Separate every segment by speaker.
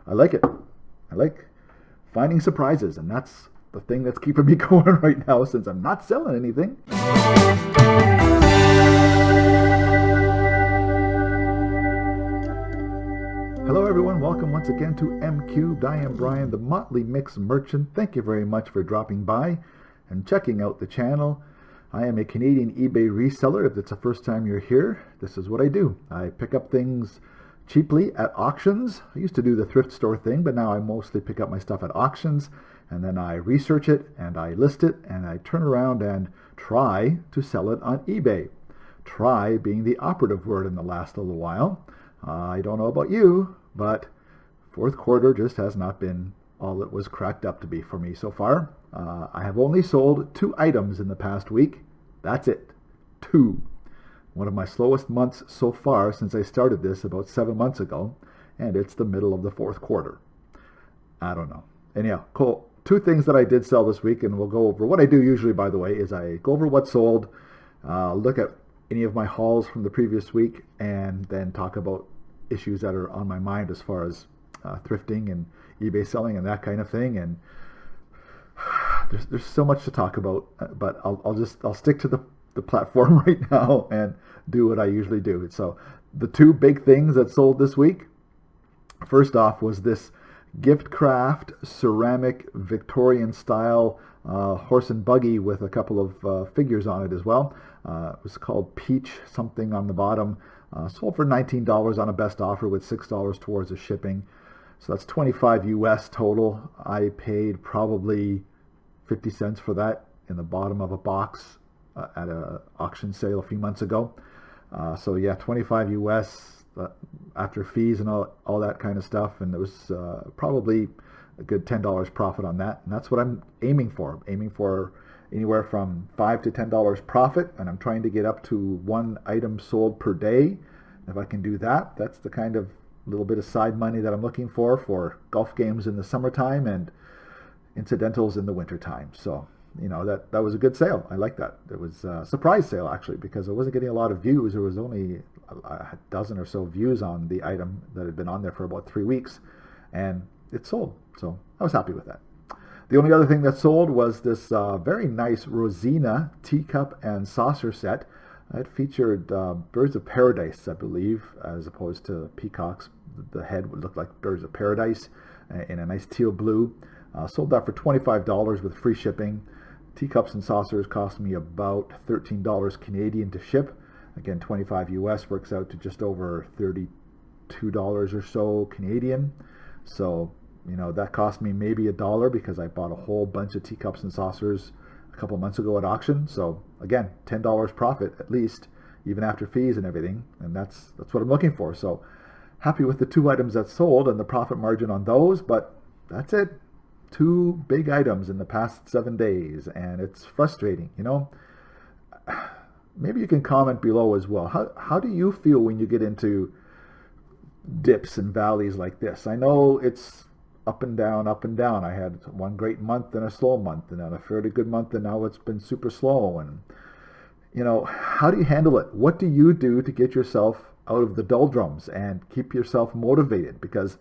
Speaker 1: I like it. I like finding surprises, and that's the thing that's keeping me going right now since I'm not selling anything. Hello everyone, welcome once again to M Cubed. I am Brian, the Motley Mix Merchant. Thank you very much for dropping by and checking out the channel. I am a Canadian eBay reseller. If it's the first time you're here, this is what I do. I pick up things cheaply at auctions. I used to do the thrift store thing, but now I mostly pick up my stuff at auctions, and then I research it and I list it and I turn around and try to sell it on eBay. Try being the operative word in the last little while. I don't know about you, but fourth quarter just has not been all it was cracked up to be for me so far. I have only sold 2 items in the past week. That's it. 2. One of my slowest months so far since I started this about 7 months ago, and it's the middle of the fourth quarter. I don't know. Anyhow, cool. 2 things that I did sell this week, and we'll go over. What I do usually, by the way, is I go over what sold, look at any of my hauls from the previous week, and then talk about issues that are on my mind as far as thrifting and eBay selling and that kind of thing. And there's so much to talk about, but I'll stick to the platform right now and do what I usually do. So the 2 big things that sold this week, first off, was this gift craft ceramic Victorian style horse and buggy with a couple of figures on it as well. It was called Peach something on the bottom. Sold for $19 on a best offer with $6 towards the shipping. So that's $25 US total. I paid probably 50 cents for that in the bottom of a box at an auction sale a few months ago. So yeah, 25 US after fees and all that kind of stuff. And it was probably a good $10 profit on that. And that's what I'm aiming for. I'm aiming for anywhere from $5 to $10 profit. And I'm trying to get up to 1 item sold per day. If I can do that, that's the kind of little bit of side money that I'm looking for golf games in the summertime and incidentals in the wintertime. So, you know, that was a good sale. I like that. It was a surprise sale, actually, because I wasn't getting a lot of views. There was only a dozen or so views on the item that had been on there for about 3 weeks, and it sold. So I was happy with that. The only other thing that sold was this very nice Rosina teacup and saucer set. It featured birds of paradise, I believe, as opposed to peacocks. The head would look like birds of paradise in a nice teal blue. Sold that for $25 with free shipping. Teacups and saucers cost me about $13 Canadian to ship. Again, 25 US works out to just over $32 or so Canadian. So, you know, that cost me maybe $1 because I bought a whole bunch of teacups and saucers a couple months ago at auction. So again, $10 profit at least, even after fees and everything. And that's what I'm looking for. So happy with the 2 items that sold and the profit margin on those, but that's it. 2 big items in the past 7 days, and it's frustrating, you know. Maybe you can comment below as well. How do you feel when you get into dips and valleys like this? I know it's up and down, up and down. I had one great month and a slow month, and then a fairly good month, and now it's been super slow. And, you know, how do you handle it? What do you do to get yourself out of the doldrums and keep yourself motivated? Because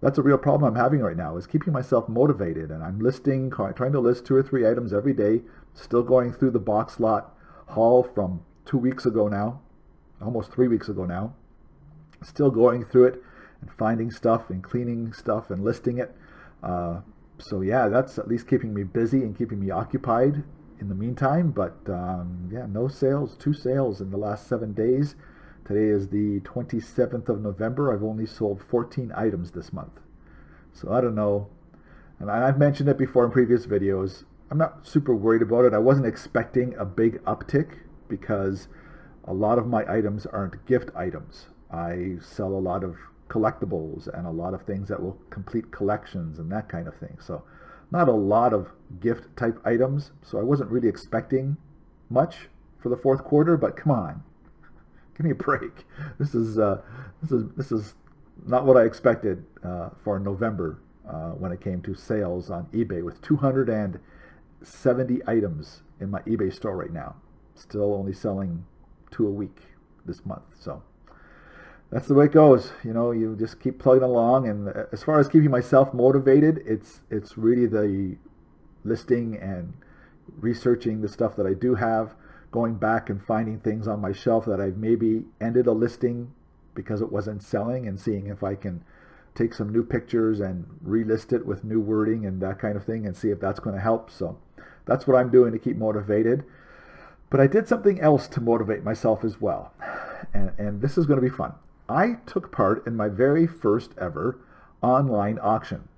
Speaker 1: that's a real problem I'm having right now, is keeping myself motivated. And I'm trying to list 2 or 3 items every day, still going through the box lot haul from 2 weeks ago now, almost 3 weeks ago now, still going through it and finding stuff and cleaning stuff and listing it. So yeah, that's at least keeping me busy and keeping me occupied in the meantime. But yeah, no sales, 2 sales in the last 7 days. Today is the 27th of November. I've only sold 14 items this month. So I don't know. And I've mentioned it before in previous videos. I'm not super worried about it. I wasn't expecting a big uptick because a lot of my items aren't gift items. I sell a lot of collectibles and a lot of things that will complete collections and that kind of thing. So not a lot of gift type items. So I wasn't really expecting much for the fourth quarter, but come on. Give me a break. This is not what I expected for November when it came to sales on eBay, with 270 items in my eBay store right now. Still only selling 2 a week this month. So that's the way it goes. You just keep plugging along. And as far as keeping myself motivated, it's really the listing and researching the stuff that I do have, going back and finding things on my shelf that I've maybe ended a listing because it wasn't selling, and seeing if I can take some new pictures and relist it with new wording and that kind of thing, and see if that's going to help. So that's what I'm doing to keep motivated. But I did something else to motivate myself as well. And this is going to be fun. I took part in my very first ever online auction.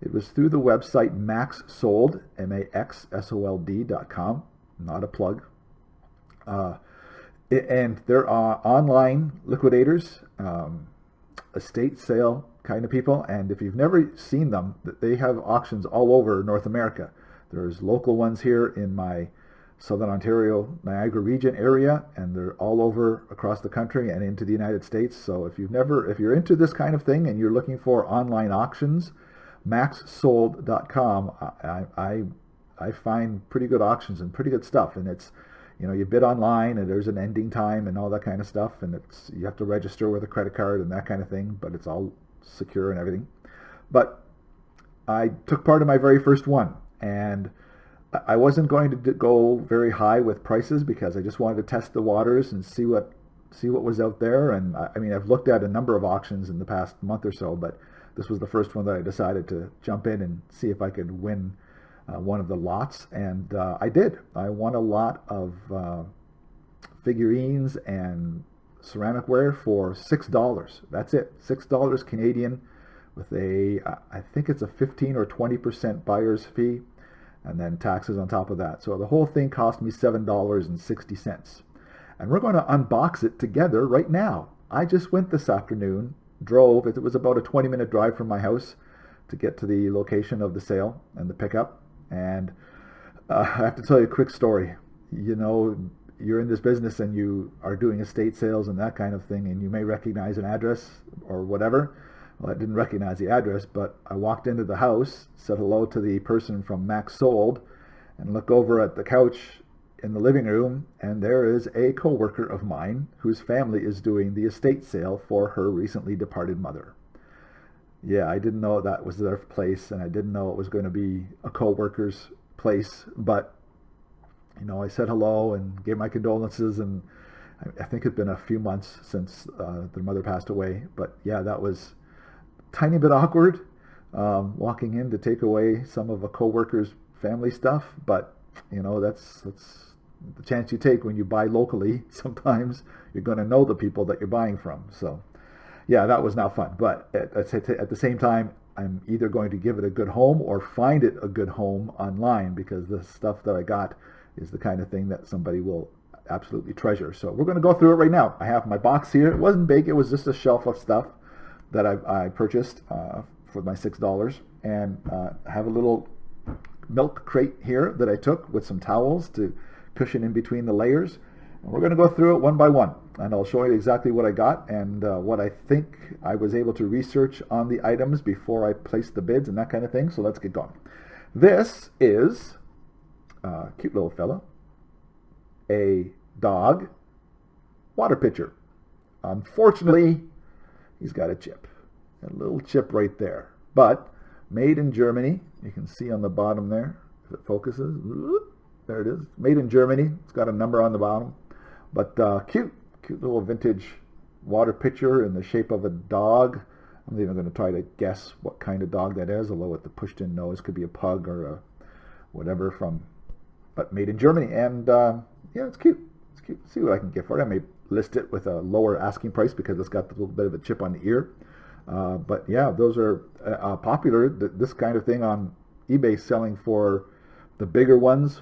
Speaker 1: It was through the website MaxSold, MaxSold.com. Not a plug. And there are online liquidators, estate sale kind of people. And if you've never seen them, they have auctions all over North America. There's local ones here in my Southern Ontario, Niagara region area, and they're all over across the country and into the United States. So if you're into this kind of thing and you're looking for online auctions, MaxSold.com, I find pretty good auctions and pretty good stuff. And it's, you bid online and there's an ending time and all that kind of stuff, and you have to register with a credit card and that kind of thing, but it's all secure and everything. But I took part in my very first one, and I wasn't going to go very high with prices because I just wanted to test the waters and see what was out there. And I mean, I've looked at a number of auctions in the past month or so, but this was the first one that I decided to jump in and see if I could win one of the lots. And I did. I won a lot of figurines and ceramic ware for $6. That's it, $6 Canadian, with I think it's a 15 or 20% buyer's fee, and then taxes on top of that. So the whole thing cost me $7.60. And we're going to unbox it together right now. I just went this afternoon, drove. It was about a 20-minute drive from my house to get to the location of the sale and the pickup. And I have to tell you a quick story. You're in this business and you are doing estate sales and that kind of thing, and you may recognize an address or whatever. Well, I didn't recognize the address, but I walked into the house, said hello to the person from MaxSold, and look over at the couch in the living room, and there is a coworker of mine whose family is doing the estate sale for her recently departed mother. Yeah, I didn't know that was their place, and I didn't know it was going to be a coworker's place, but I said hello and gave my condolences, and I think it's been a few months since their mother passed away, but yeah, that was tiny bit awkward, walking in to take away some of a coworker's family stuff, but that's the chance you take when you buy locally. Sometimes you're going to know the people that you're buying from. So yeah, that was not fun, but at the same time, I'm either going to give it a good home or find it a good home online, because the stuff that I got is the kind of thing that somebody will absolutely treasure. So we're going to go through it right now. I have my box here. It wasn't big. It was just a shelf of stuff that I purchased for my $6, and I have a little milk crate here that I took with some towels to cushion in between the layers. And we're going to go through it one by one, and I'll show you exactly what I got and what I think I was able to research on the items before I placed the bids and that kind of thing. So let's get going. This is a cute little fella, a dog water pitcher. Unfortunately, he's got a chip, a little chip right there, but made in Germany. You can see on the bottom there, if it focuses, there it is, made in Germany. It's got a number on the bottom, but cute little vintage water pitcher in the shape of a dog. I'm not even going to try to guess what kind of dog that is, although with the pushed in nose, could be a pug or a whatever but made in Germany. And yeah, it's cute. It's cute. See what I can get for it. I may list it with a lower asking price because it's got a little bit of a chip on the ear. But yeah, those are popular. This kind of thing on eBay, selling for the bigger ones,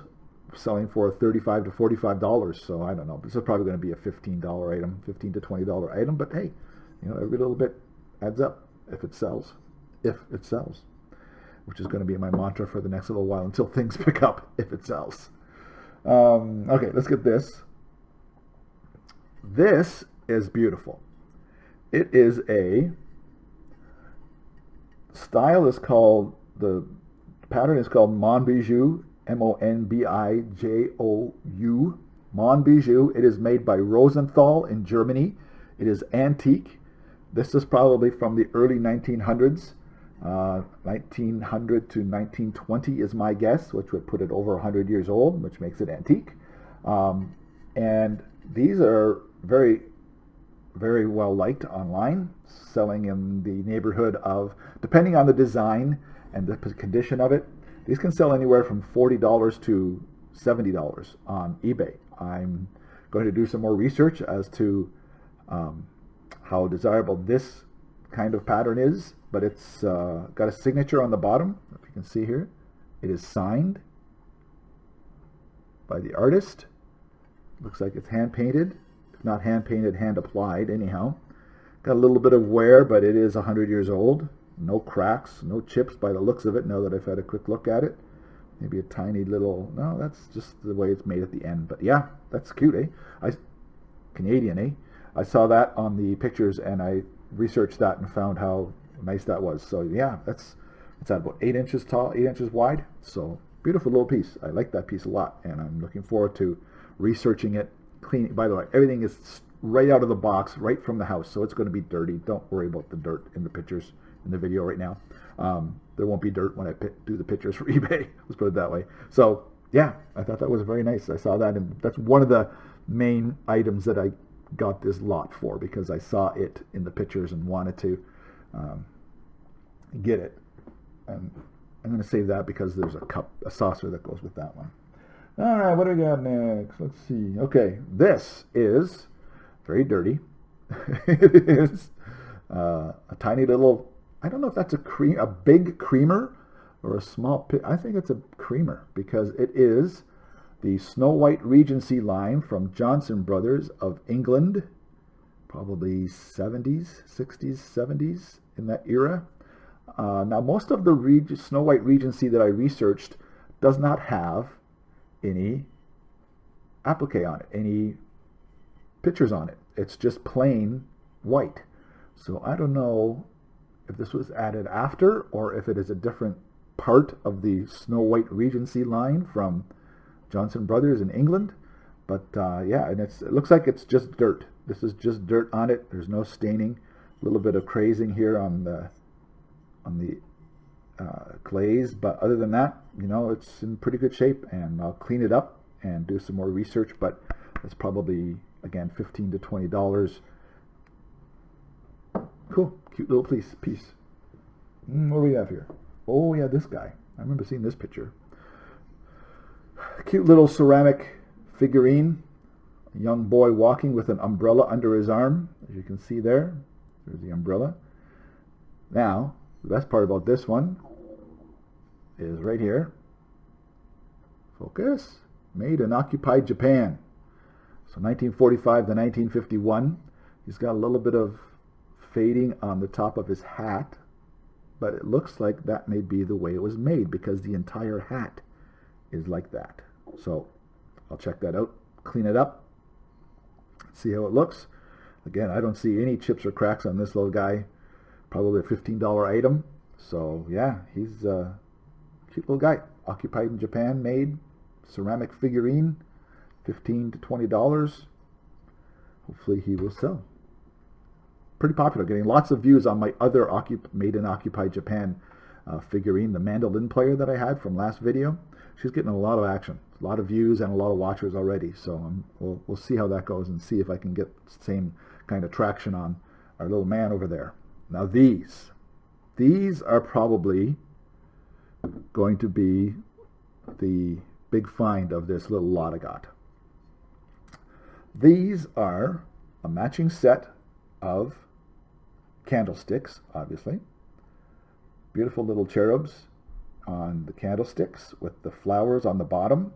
Speaker 1: selling for $35 to $45. So I don't know. This is probably going to be a $15 item, $15 to $20 item. But hey, every little bit adds up if it sells. If it sells, which is going to be my mantra for the next little while until things pick up. If it sells. Okay, let's get this. This is beautiful. It is the pattern is called Monbijou, Monbijou, Monbijou. It is made by Rosenthal in Germany. It is antique. This is probably from the early 1900s. 1900 to 1920 is my guess, which would put it over 100 years old, which makes it antique. And these are very, very well liked online, selling in the neighborhood of, depending on the design and the condition of it, these can sell anywhere from $40 to $70 on eBay. I'm going to do some more research as to how desirable this kind of pattern is, but it's got a signature on the bottom. If you can see here, it is signed by the artist. Looks like it's hand painted. If not hand painted, hand applied anyhow. Got a little bit of wear, but it is 100 years old. No cracks, no chips by the looks of it, now that I've had a quick look at it. Maybe a tiny little, no, that's just the way it's made at the end. But yeah, that's cute, eh? Canadian, eh? I saw that on the pictures and I researched that and found how nice that was. So yeah, it's at about 8 inches tall, 8 inches wide. So beautiful little piece. I like that piece a lot, and I'm looking forward to researching it, cleaning. By the way, everything is right out of the box, right from the house, so it's going to be dirty. Don't worry about the dirt in the pictures in the video right now. There won't be dirt when I do the pictures for eBay. Let's put it that way. So yeah, I thought that was very nice. I saw that, and that's one of the main items that I got this lot for, because I saw it in the pictures and wanted to get it. And I'm going to save that because there's a saucer that goes with that one. All right, what do we got next? Let's see. Okay, this is very dirty. It is a tiny little, I don't know if that's a big creamer or a small, I think it's a creamer, because it is the Snow White Regency line from Johnson Brothers of England, probably 70s, 60s, 70s, in that era. Now, most of the Snow White Regency that I researched does not have any applique on it, any pictures on it. It's just plain white. So I don't know if this was added after or if it is a different part of the Snow White Regency line from Johnson Brothers in England. But yeah, and it looks like it's just dirt. This is just dirt on it. There's no staining. A little bit of crazing here on the glaze, but other than that, you know, it's in pretty good shape, and I'll clean it up and do some more research, but it's probably, again, $15 to $20. Cool, cute little piece. What do we have here? Oh yeah, this guy. I remember seeing this picture. Cute little ceramic figurine. A young boy walking with an umbrella under his arm. As you can see there, there's the umbrella. Now, the best part about this one is right here. Focus. Made in occupied Japan. So 1945 to 1951. He's got a little bit of fading on the top of his hat, but it looks like that may be the way it was made, because the entire hat is like that. So I'll check that out, clean it up, see how it looks. Again, I don't see any chips or cracks on this little guy. Probably a $15 item. So yeah, he's a cute little guy. Occupied in Japan, made ceramic figurine, $15 to $20. Hopefully he will sell. Pretty popular, getting lots of views on my other made in occupied Japan figurine, the mandolin player that I had from last video. She's getting a lot of action, a lot of views and a lot of watchers already. So we'll see how that goes and see if I can get the same kind of traction on our little man over there. Now these are probably going to be the big find of this little lot I got. These are a matching set of candlesticks, obviously. Beautiful little cherubs on the candlesticks with the flowers on the bottom.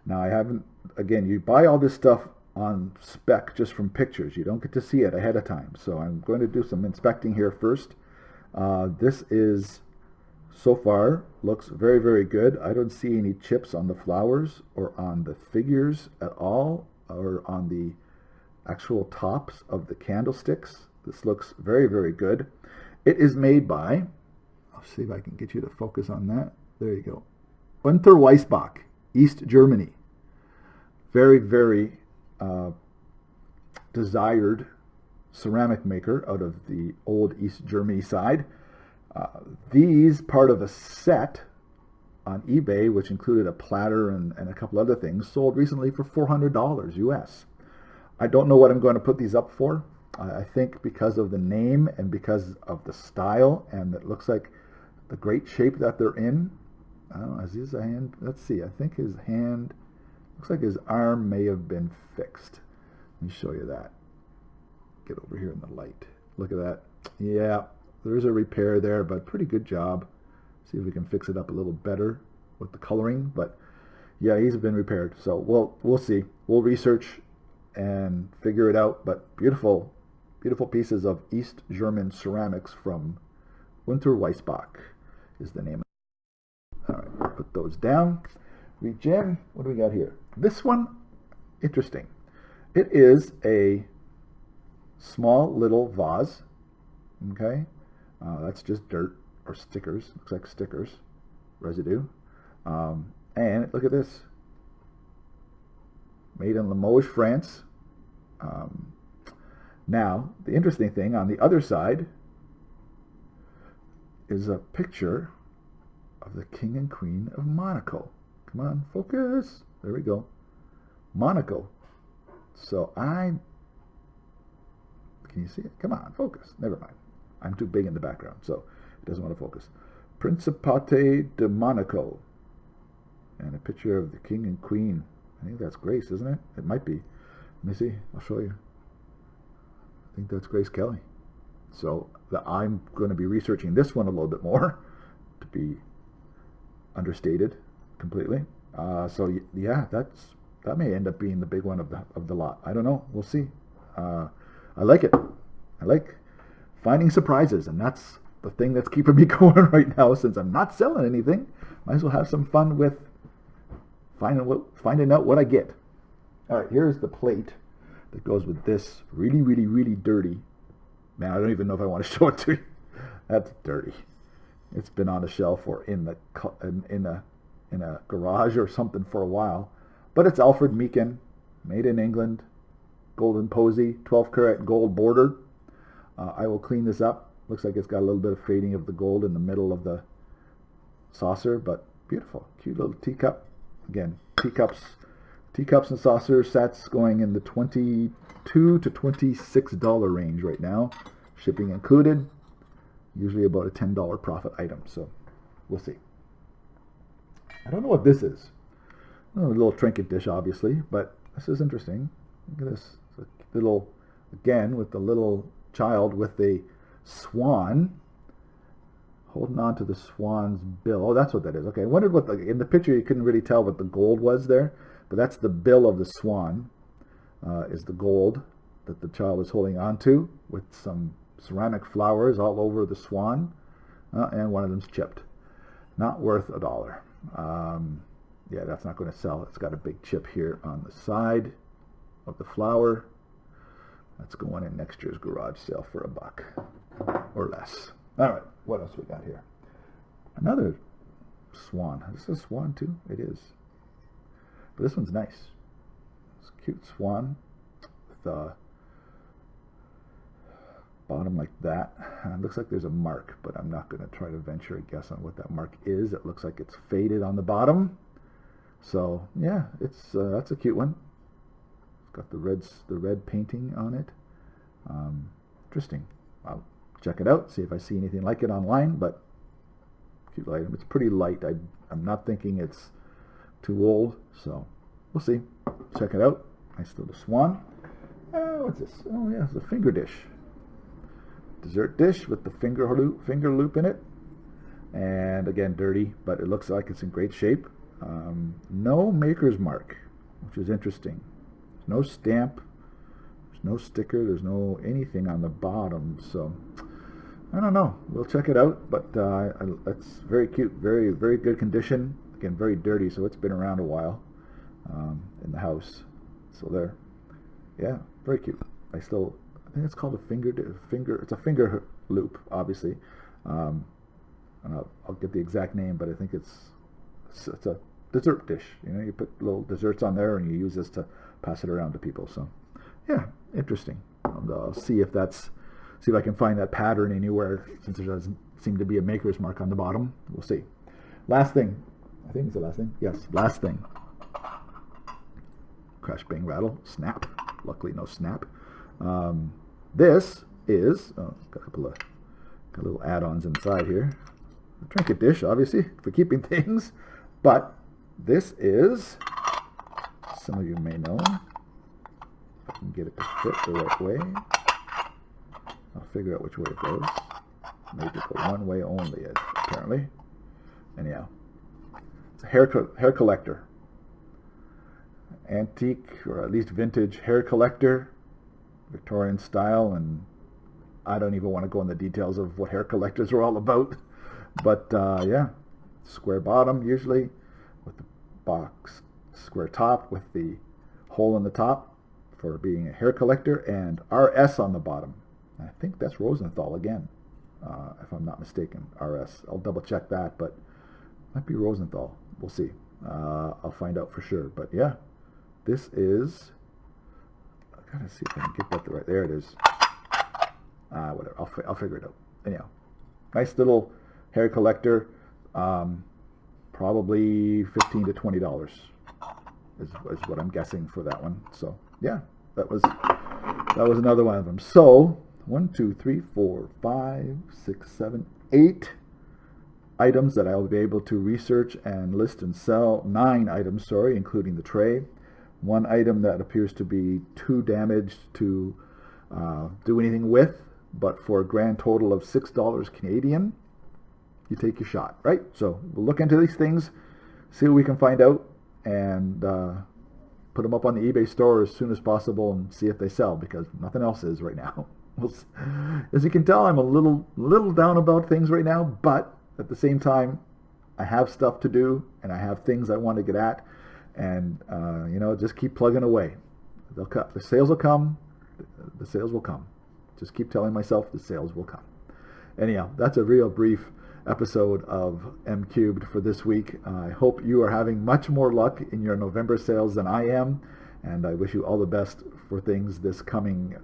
Speaker 1: Now I haven't, again, you buy all this stuff on spec just from pictures. You don't get to see it ahead of time. So I'm going to do some inspecting here first. This is, so far, looks very, very good. I don't see any chips on the flowers or on the figures at all, or on the actual tops of the candlesticks. This looks very, very good. It is made by, I'll see if I can get you to focus on that. There you go. Unterweissbach, East Germany. Very, very desired ceramic maker out of the old East Germany side. These, part of a set on eBay, which included a platter and a couple other things, sold recently for $400 US. I don't know what I'm going to put these up for. I think because of the name and because of the style, and it looks like the great shape that they're in. I don't know, is his hand? Let's see. I think his hand looks like his arm may have been fixed. Let me show you that. Get over here in the light. Look at that. Yeah, there's a repair there, but pretty good job. See if we can fix it up a little better with the coloring. But yeah, he's been repaired. So we'll see. We'll research and figure it out. But beautiful, beautiful pieces of East German ceramics from Winter Weisbach is the name. All right, put those down. Reach in. What do we got here? This one, interesting. It is a small little vase. Okay, that's just dirt or stickers. Looks like stickers, residue. And look at this. Made in Limoges, France. Now, the interesting thing on the other side is a picture of the King and Queen of Monaco. Come on, focus. There we go. Monaco. So can you see it? Come on, focus. Never mind. I'm too big in the background, so it doesn't want to focus. Principauté de Monaco. And a picture of the King and Queen. I think that's Grace, isn't it? It might be. Let me see. I'll show you. I think that's Grace Kelly. So I'm going to be researching this one a little bit more to be understated completely. So yeah, that may end up being the big one of the lot. I don't know. We'll see. I like it. I like finding surprises, and that's the thing that's keeping me going right now. Since I'm not selling anything, might as well have some fun with finding out what I get. All right, here's the plate that goes with this. Really, really, really dirty. Man, I don't even know if I want to show it to you. That's dirty. It's been on a shelf or in a garage or something for a while. But it's Alfred Meekin, made in England, golden posy, 12-karat gold border. I will clean this up. Looks like it's got a little bit of fading of the gold in the middle of the saucer, but beautiful, cute little teacup. Again, teacups and saucer sets going in the $22 to $26 range right now, shipping included. Usually about a $10 profit item, so we'll see. I don't know what this is. A little trinket dish, obviously, but this is interesting. Look at this. It's a little, again, with the little child with a swan holding on to the swan's bill. Oh, that's what that is. Okay, I wondered what in the picture you couldn't really tell what the gold was there, but that's the bill of the swan. Is the gold that the child is holding on to with some ceramic flowers all over the swan, and one of them's chipped. Not worth $1. Yeah, that's not going to sell. It's got a big chip here on the side of the flower. That's going in next year's garage sale for $1 or less. All right, what else we got here? Another swan. Is this a swan too? It is. But this one's nice. It's a cute swan with a bottom like that. It looks like there's a mark, but I'm not going to try to venture a guess on what that mark is. It looks like it's faded on the bottom. So yeah, that's a cute one. It's got the red painting on it. Interesting. I'll check it out, see if I see anything like it online, but cute item. It's pretty light. I'm not thinking it's too old, so we'll see. Check it out. Nice little swan. What's this? Oh yeah, it's a finger dish. Dessert dish with the finger loop in it. And again, dirty, but it looks like it's in great shape. No maker's mark, which is interesting. There's no stamp, there's no sticker, there's no anything on the bottom, so I don't know. We'll check it out, but it's very cute, very, very good condition. Again, very dirty, so it's been around a while in the house. So there, yeah, very cute. I think it's called a finger. It's a finger loop, obviously. And I'll get the exact name, but I think it's a dessert dish. You know, you put little desserts on there, and you use this to pass it around to people. So, yeah, interesting. I'll see if I can find that pattern anywhere, since there doesn't seem to be a maker's mark on the bottom. We'll see. Last thing. I think it's the last thing. Yes, last thing. Crash, bang, rattle, snap. Luckily, no snap. This is, got a couple of little add-ons inside here. A trinket dish, obviously, for keeping things. But this is, some of you may know, if I can get it to fit the right way. I'll figure out which way it goes. Maybe go one way only, apparently. Anyhow, it's a hair collector. Antique, or at least vintage hair collector. Victorian style, and I don't even want to go into the details of what hair collectors are all about. But yeah, square bottom usually, with the box square top with the hole in the top for being a hair collector, and RS on the bottom. I think that's Rosenthal again, if I'm not mistaken. RS. I'll double check that, but it might be Rosenthal. We'll see. I'll find out for sure. But yeah, this is. I gotta see if I can get that right. There it is. Whatever. I'll figure it out. Anyhow, nice little hair collector. Probably $15 to $20 is what I'm guessing for that one. So yeah, that was another one of them. So 1, 2, 3, 4, 5, 6, 7, 8 items that I'll be able to research and list and sell. 9 items, sorry, including the tray. 1 item that appears to be too damaged to do anything with, but for a grand total of $6 Canadian, you take your shot, right? So we'll look into these things, see what we can find out, and put them up on the eBay store as soon as possible and see if they sell, because nothing else is right now. As you can tell, I'm a little down about things right now, but at the same time, I have stuff to do and I have things I want to get at, and you know, just keep plugging away. The sales will come. The sales will come. Just keep telling myself the sales will come. Anyhow, that's a real brief episode of M Cubed for this week. I hope you are having much more luck in your November sales than I am, and I wish you all the best for things this coming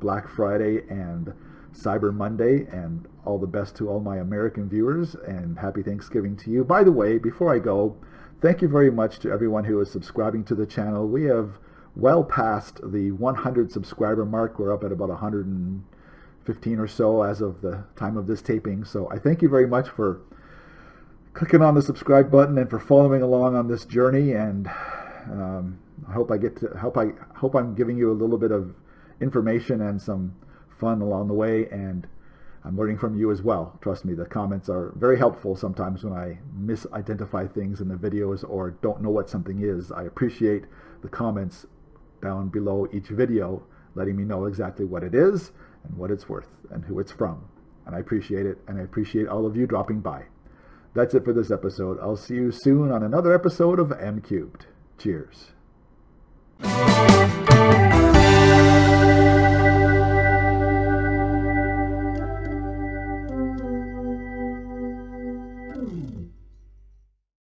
Speaker 1: Black Friday and Cyber Monday, and all the best to all my American viewers, and happy Thanksgiving to you. By the way, before I go, thank you very much to everyone who is subscribing to the channel. We have well past the 100 subscriber mark. We're up at about 115 or so as of the time of this taping. So I thank you very much for clicking on the subscribe button and for following along on this journey. And I hope I'm giving you a little bit of information and some fun along the way, and I'm learning from you as well. Trust me, the comments are very helpful sometimes when I misidentify things in the videos or don't know what something is. I appreciate the comments down below each video, letting me know exactly what it is and what it's worth and who it's from. And I appreciate it, and I appreciate all of you dropping by. That's it for this episode. I'll see you soon on another episode of M Cubed. Cheers.